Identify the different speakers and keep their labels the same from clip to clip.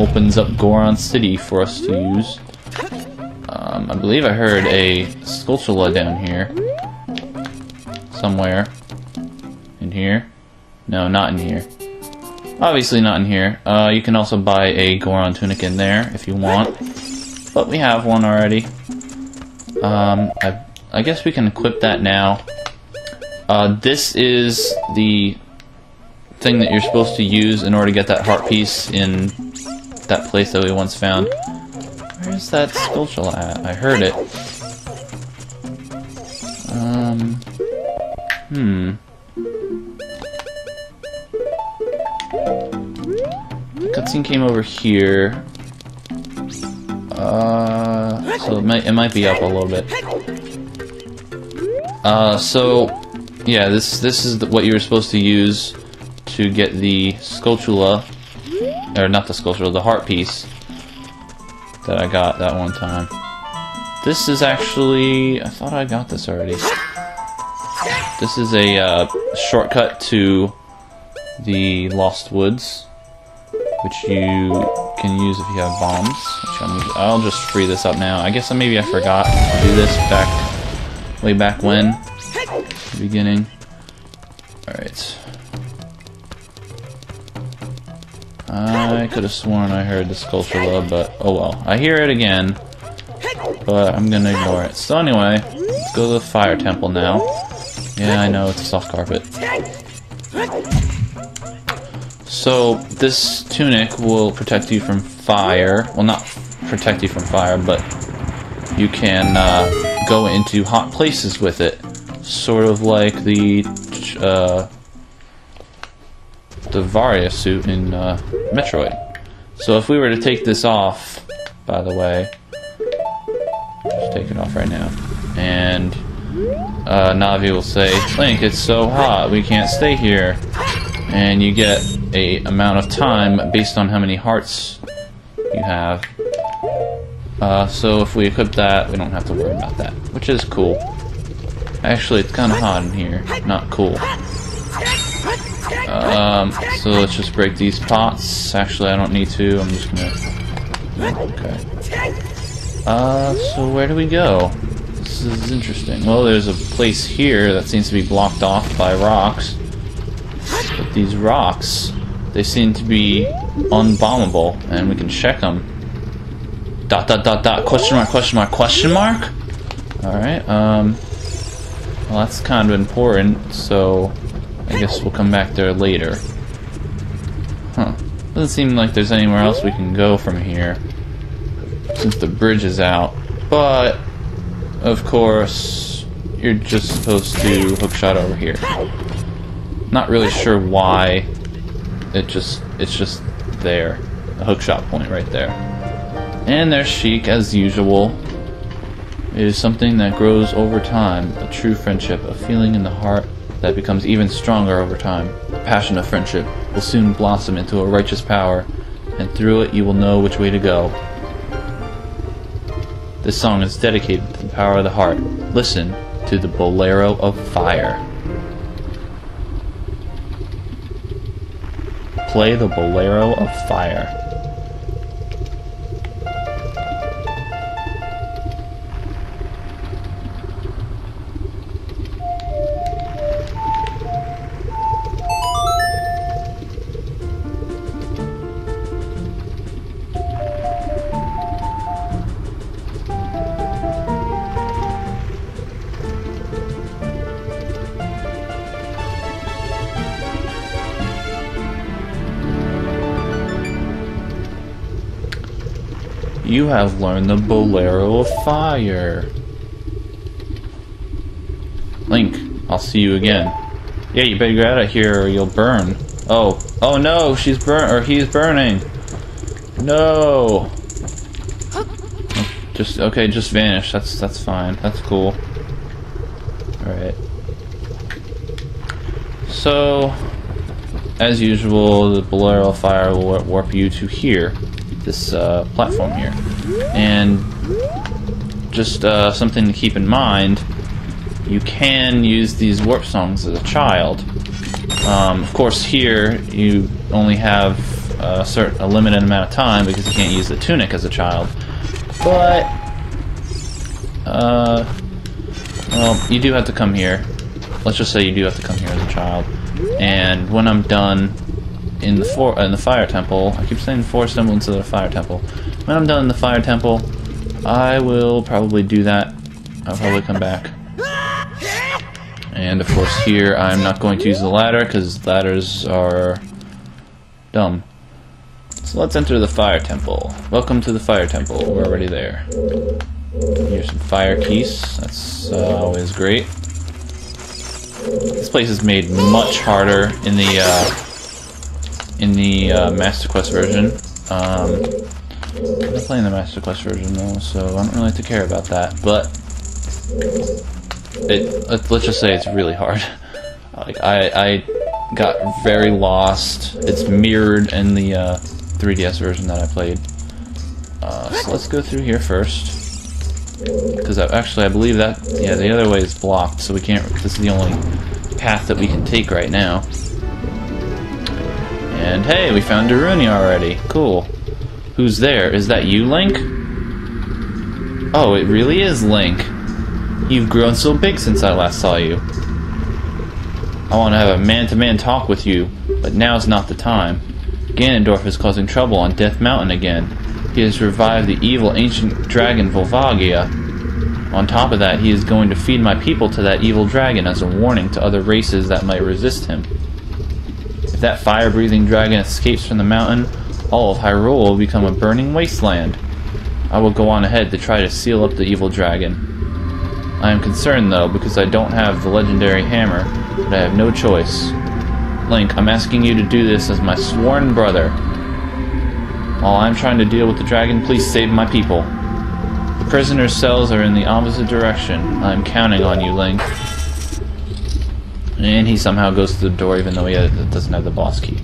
Speaker 1: opens up Goron City for us to use. I believe I heard a Skulltula down here. Somewhere. In here? No, not in here. Obviously not in here. You can also buy a Goron tunic in there if you want. But we have one already. I guess we can equip that now. This is the thing that you're supposed to use in order to get that heart piece in that place that we once found. Where's that Skulltula at? I heard it. Cutscene came over here. So it might be up a little bit. So yeah, this is what you were supposed to use to get the Skulltula, or not the Skulltula, the heart piece that I got that one time. This is actually, I thought I got this already. This is a shortcut to the Lost Woods, which you can use if you have bombs. Which I'll just free this up now. I guess maybe I forgot to do this way back when, the beginning. Alright. I could have sworn I heard the Skulltula, but oh well. I hear it again, but I'm gonna ignore it. So anyway, let's go to the Fire Temple now. Yeah, I know, it's a soft carpet. So, this tunic will protect you from fire. Well, not protect you from fire, but you can go into hot places with it. Sort of like the Varia suit in Metroid. So if we were to take this off, by the way, just take it off right now, and Navi will say, Link, it's so hot, we can't stay here. And you get a amount of time based on how many hearts you have. So if we equip that, we don't have to worry about that, which is cool. Actually, it's kind of hot in here. Not cool. So let's just break these pots. Actually, I don't need to. I'm just gonna... Okay. So where do we go? This is interesting. Well, there's a place here that seems to be blocked off by rocks. But these rocks, they seem to be unbombable, and we can check them. ... Question mark, question mark, question mark? Alright, well, that's kind of important, so I guess we'll come back there later. Huh. Doesn't seem like there's anywhere else we can go from here, since the bridge is out. But, of course, you're just supposed to hookshot over here. Not really sure why. It's just there. A hookshot point right there. And there's Sheik, as usual. It is something that grows over time, a true friendship, a feeling in the heart that becomes even stronger over time. The passion of friendship will soon blossom into a righteous power, and through it you will know which way to go. This song is dedicated to the power of the heart. Listen to the Bolero of Fire. Play the Bolero of Fire. You have learned the Bolero of Fire. Link, I'll see you again. Yeah, you better get out of here or you'll burn. Oh. Oh no, she's he's burning. No. Just vanish. That's fine. That's cool. Alright. So, as usual, the Bolero of Fire will warp you to here. This platform here, and just something to keep in mind, you can use these warp songs as a child. Of course here you only have a limited amount of time because you can't use the tunic as a child. But well, you do have to come here. Let's just say you do have to come here as a child. And when I'm done in the fire temple, I keep saying forest temple instead of the fire temple. When I'm done in the fire temple, I will probably do that. I'll probably come back. And of course here I'm not going to use the ladder because ladders are dumb. So let's enter the fire temple. Welcome to the fire temple. We're already there. Here's some fire keys. That's always great. This place is made much harder in the Master Quest version. I'm not playing the Master Quest version though, so I don't really have to care about that. But let's just say it's really hard. Like I got very lost. It's mirrored in the 3DS version that I played. So let's go through here first. Because actually I believe that, yeah, the other way is blocked, so we can't, this is the only path that we can take right now. And hey, we found Darunia already. Cool. Who's there? Is that you, Link? Oh, it really is Link. You've grown so big since I last saw you. I want to have a man-to-man talk with you, but now's not the time. Ganondorf is causing trouble on Death Mountain again. He has revived the evil ancient dragon Volvagia. On top of that, he is going to feed my people to that evil dragon as a warning to other races that might resist him. If that fire-breathing dragon escapes from the mountain, all of Hyrule will become a burning wasteland. I will go on ahead to try to seal up the evil dragon. I am concerned though, because I don't have the legendary hammer, but I have no choice. Link, I'm asking you to do this as my sworn brother. While I'm trying to deal with the dragon, please save my people. The prisoner's cells are in the opposite direction. I'm counting on you, Link. And he somehow goes to the door even though he doesn't have the boss key.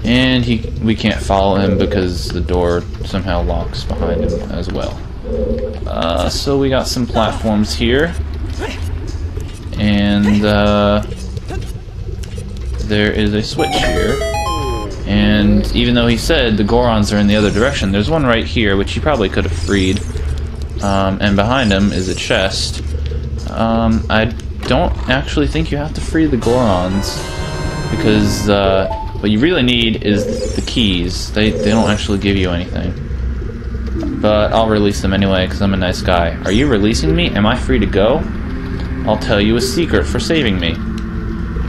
Speaker 1: And we can't follow him because the door somehow locks behind him as well. So we got some platforms here. And there is a switch here. And even though he said the Gorons are in the other direction, there's one right here, which he probably could have freed. And behind him is a chest. I don't actually think you have to free the Gorons, because what you really need is the keys. They don't actually give you anything. But I'll release them anyway, because I'm a nice guy. Are you releasing me? Am I free to go? I'll tell you a secret for saving me.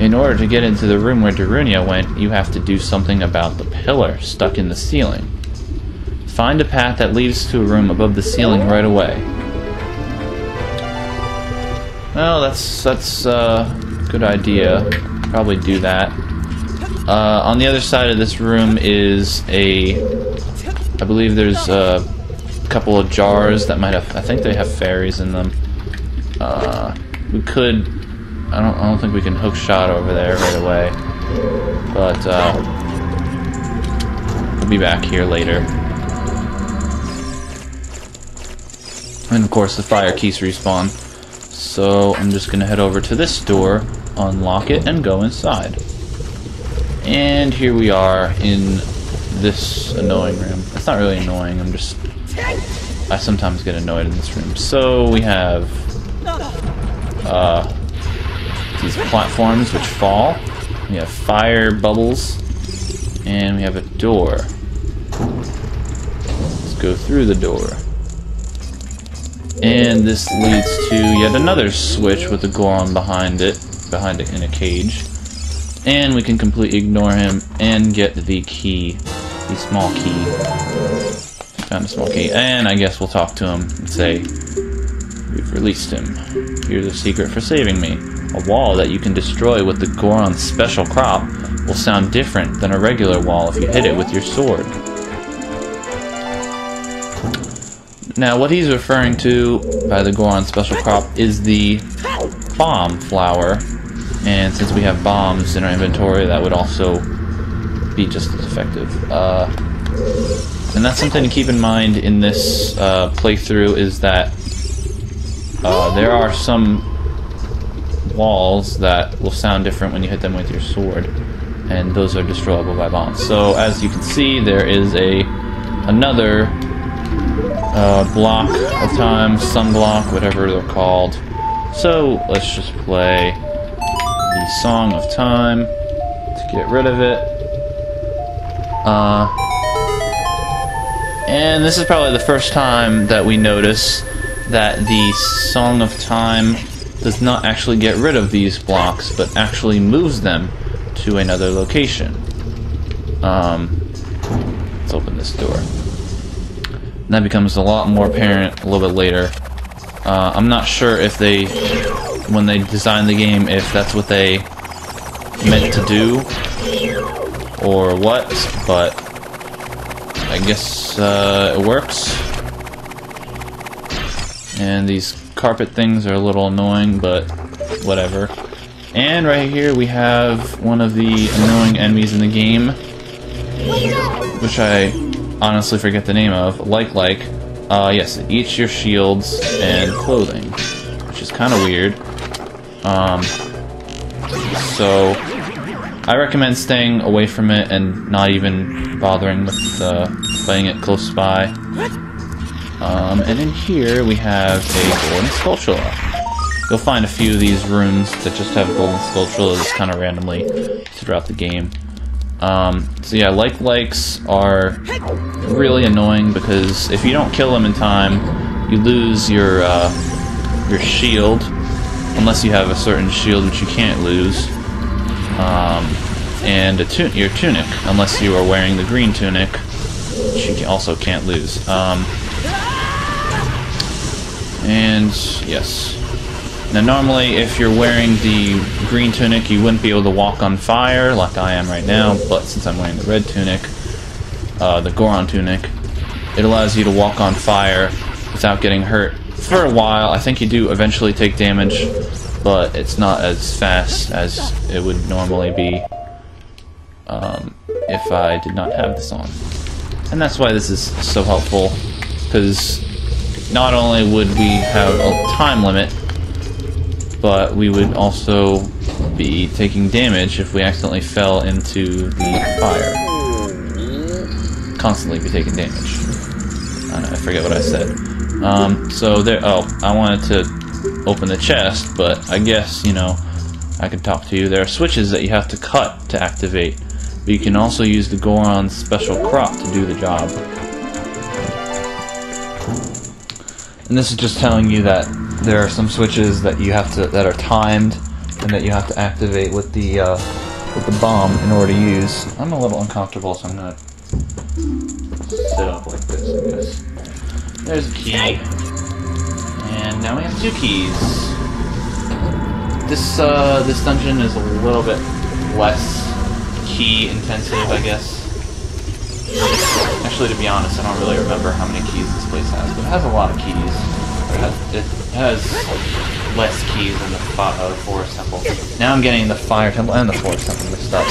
Speaker 1: In order to get into the room where Darunia went, you have to do something about the pillar stuck in the ceiling. Find a path that leads to a room above the ceiling right away. Well, that's a good idea. Probably do that. On the other side of this room is I believe there's a couple of jars that might have, I think they have fairies in them. We could, I don't think we can hook shot over there right away, but we'll be back here later. And of course the fire keys respawn, so I'm just gonna head over to this door, unlock it, and go inside. And here we are in this annoying room. It's not really annoying, I sometimes get annoyed in this room. So we have these platforms which fall. We have fire bubbles, and we have a door. Let's go through the door. And this leads to yet another switch with a Goron behind it in a cage. And we can completely ignore him and get the key, the small key. Found a small key. And I guess we'll talk to him and say, we've released him. Here's a secret for saving me. A wall that you can destroy with the Goron's special crop will sound different than a regular wall if you hit it with your sword. Now, what he's referring to by the Goron's special crop is the bomb flower. And since we have bombs in our inventory, that would also be just as effective. And that's something to keep in mind in this playthrough, is that there are some walls that will sound different when you hit them with your sword. and those are destroyable by bombs. So as you can see, there is another block of time, sunblock, whatever they're called. So let's just play the Song of Time to get rid of it. And this is probably the first time that we notice that the Song of Time does not actually get rid of these blocks, but actually moves them to another location. Let's open this door. And that becomes a lot more apparent a little bit later. I'm not sure if they, when they designed the game, if that's what they meant to do or what, but I guess it works. And these carpet things are a little annoying, but whatever. And right here we have one of the annoying enemies in the game, which I honestly forget the name of. Yes, it eats your shields and clothing, which is kind of weird. So I recommend staying away from it and not even bothering with playing it close by. And in here we have a golden skulltula. You'll find a few of these rooms that just have golden skulltulas kind of randomly throughout the game. So yeah, likes are really annoying because if you don't kill them in time, you lose your shield, unless you have a certain shield which you can't lose, and your tunic, unless you are wearing the green tunic, which you also can't lose. And yes. Now normally if you're wearing the green tunic you wouldn't be able to walk on fire like I am right now, but since I'm wearing the red tunic, the Goron tunic, it allows you to walk on fire without getting hurt for a while. I think you do eventually take damage, but it's not as fast as it would normally be if I did not have this on. And that's why this is so helpful, because not only would we have a time limit, but we would also be taking damage if we accidentally fell into the fire. Constantly be taking damage. I don't know, I forget what I said. So there, I wanted to open the chest, but I guess, you know, I could talk to you. There are switches that you have to cut to activate, but you can also use the Goron's special crop to do the job. And this is just telling you that there are some switches that you have to, that are timed, and that you have to activate with the bomb in order to use. I'm a little uncomfortable, so I'm gonna sit up like this, I guess. There's a key, and now we have 2 keys. This dungeon is a little bit less key intensive, I guess. Actually, to be honest, I don't really remember how many keys this place has, but it has a lot of keys. It has less keys than the Forest Temple. Now I'm getting the Fire Temple and the Forest Temple mixed up.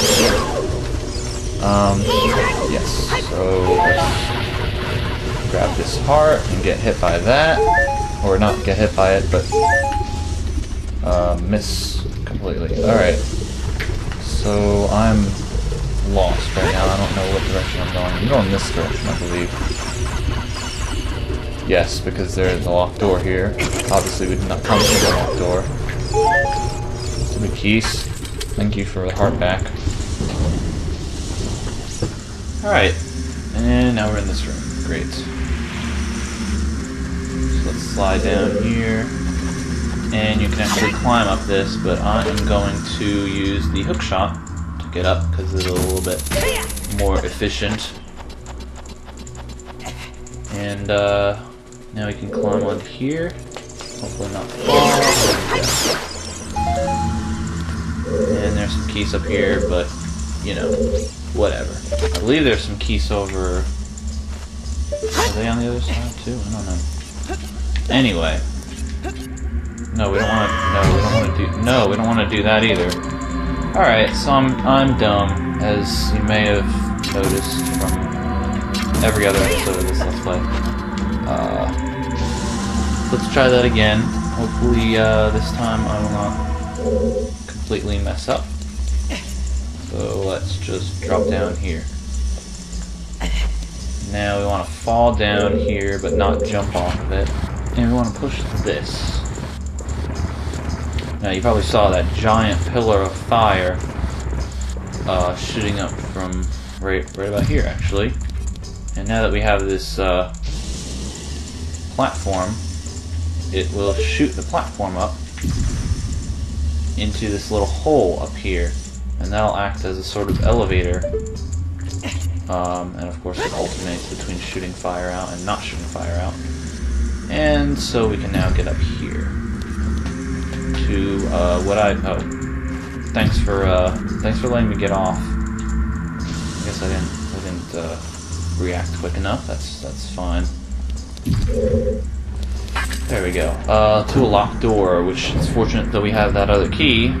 Speaker 1: Yes, so let's grab this heart and get hit by that. Or not get hit by it, but miss completely. Alright, so I'm lost right now. I don't know what direction I'm going. I'm going this direction, I believe. Yes, because there is a locked door here. Obviously, we did not come through the locked door. 2 keys. Thank you for the heart back. Alright, and now we're in this room. Great. So let's slide down here. And you can actually climb up this, but I am going to use the hook shot to get up because it's a little bit more efficient. And now we can climb on here. Hopefully not fall. And there's some keys up here, but you know, whatever. I believe there's some keys over. Are they on the other side too? I don't know. Anyway. No, we don't want to. No, we don't want to do that either. All right, so I'm dumb, as you may have noticed from every other episode of this Let's Play. Let's try that again. Hopefully, this time I will not completely mess up. So let's just drop down here. Now we want to fall down here, but not jump off of it. And we want to push this. Now you probably saw that giant pillar of fire shooting up from right about here, actually. And now that we have this platform, it will shoot the platform up into this little hole up here, and that'll act as a sort of elevator. And of course it alternates between shooting fire out and not shooting fire out. And so we can now get up here to thanks for letting me get off. I guess I didn't react quick enough. That's fine. There we go. To a locked door, which is fortunate that we have that other key.